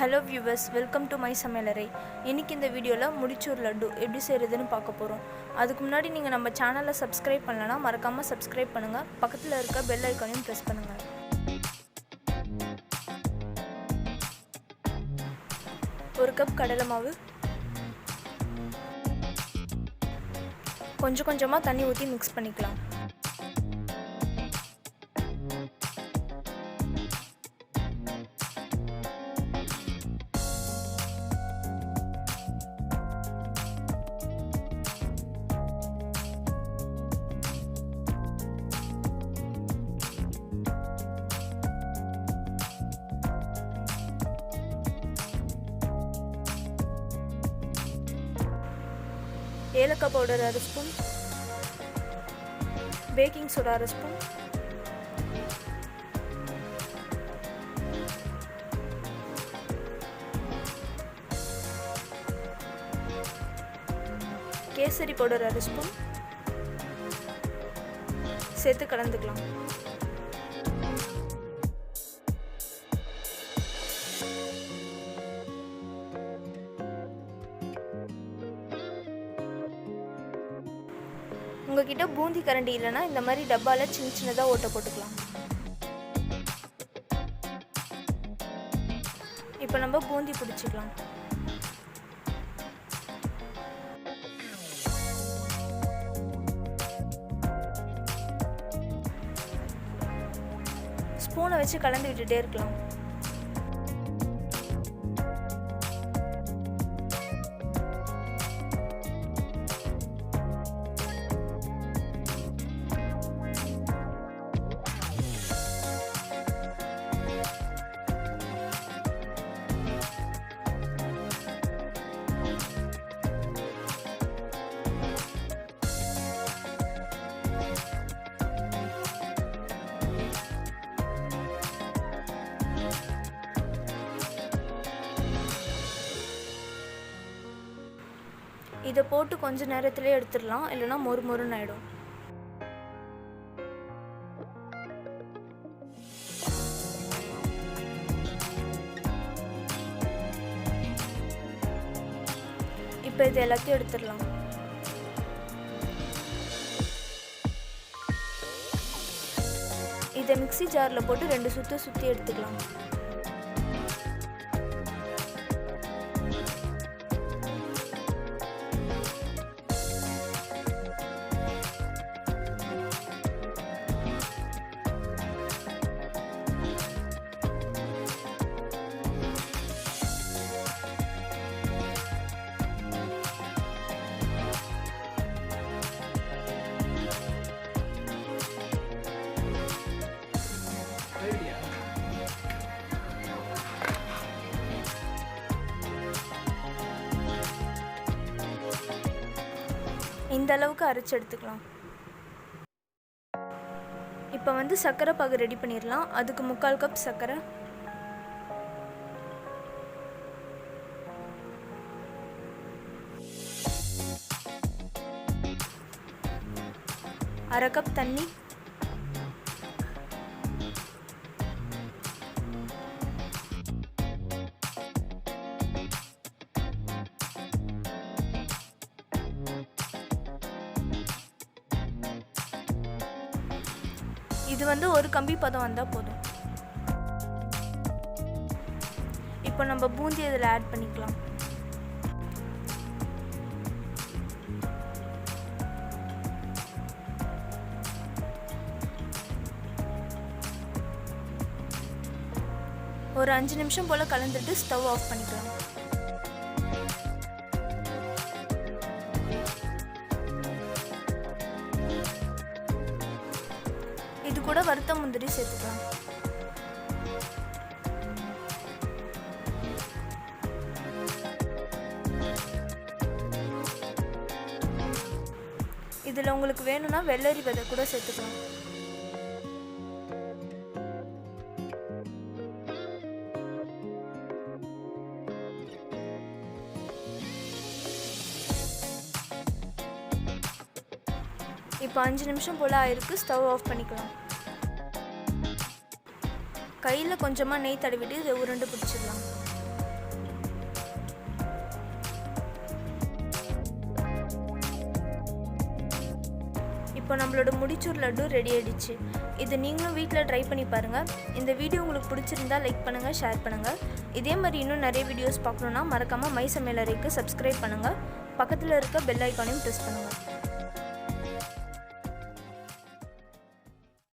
Hello viewers, welcome to my சமையலறை. இன்னைக்கு இந்த வீடியோல முடிச்சூர் லட்டு எப்படி செய்யறதுன்னு பார்க்க போறோம். அதுக்கு முன்னாடி நீங்க நம்ம சேனலை சப்ஸ்கிரைப் பண்ணலனா மறக்காம சப்ஸ்கிரைப் பண்ணுங்க. பக்கத்துல இருக்க பெல் ஐகானையும் பிரஸ் பண்ணுங்க. ஒரு கப் கடலை மாவு, கொஞ்சம் கொஞ்சமா தண்ணி ஊத்தி மிக்ஸ் பண்ணிக்கலாம். ஏலக்காய் powder 1 spoon, baking soda 1 spoon, kesari powder 1 spoon சேர்த்து கலந்துக்கலாம். உங்ககிட்ட பூந்தி கரண்டி இல்லைன்னா இந்த மாதிரி டப்பால சின்ன சின்னதாக ஓட்ட போட்டுக்கலாம். இப்போ நம்ம பூந்தி பிடிச்சிக்கலாம். ஸ்பூனை வச்சு கலந்து விட்டுட்டே இருக்கலாம். இதை போட்டு கொஞ்ச நேரத்திலே எடுத்துடலாம், இல்லைன்னா மொறு மொறுன்னு ஆயிடும். இப்போ இது எல்லாத்தையும் எடுத்துடலாம். இதை மிக்ஸி ஜாரில் போட்டு 2 சுற்று சுற்றி எடுத்துக்கலாம். இந்த அளவுக்கு அரைச்சு எடுத்துக்கலாம். இப்போ சர்க்கரை பாகு ரெடி பண்ணிடலாம். அதுக்கு 3/4 கப் சர்க்கரை, அரை கப் தண்ணி, இது ஒரு கம்பி பதம் வந்தால் போதும். இப்போ நம்ம பூந்தி இதில் ஆட் பண்ணிக்கலாம். ஒரு 5 நிமிஷம் போல் கலந்துட்டு ஸ்டவ் ஆஃப் பண்ணிக்கலாம். இது கூட வறுத்த முந்திரி சேர்த்துக்கலாம். இதில் உங்களுக்கு வேணும்னா வெள்ளரி விதை கூட சேர்த்துக்கலாம். இப்போ 5 நிமிஷம் போல் ஆயிருக்கு. ஸ்டவ் ஆஃப் பண்ணிக்கலாம். கையில் கொஞ்சமாக நெய் தடவிட்டு இதை உருண்டை பிடிச்சிடலாம். இப்போ நம்மளோட முடிச்சூர் லட்டு ரெடி ஆகிடுச்சு. இது நீங்களும் வீட்டில் ட்ரை பண்ணி பாருங்கள். இந்த வீடியோ உங்களுக்கு பிடிச்சிருந்தா லைக் பண்ணுங்கள், ஷேர் பண்ணுங்கள். இதே மாதிரி இன்னும் நிறைய வீடியோஸ் பார்க்கணுன்னா மறக்காமல் மை சமையலறைக்கு சப்ஸ்கிரைப் பண்ணுங்கள். பக்கத்தில் இருக்க பெல் ஐக்கானையும் ப்ரெஸ் பண்ணுங்கள்.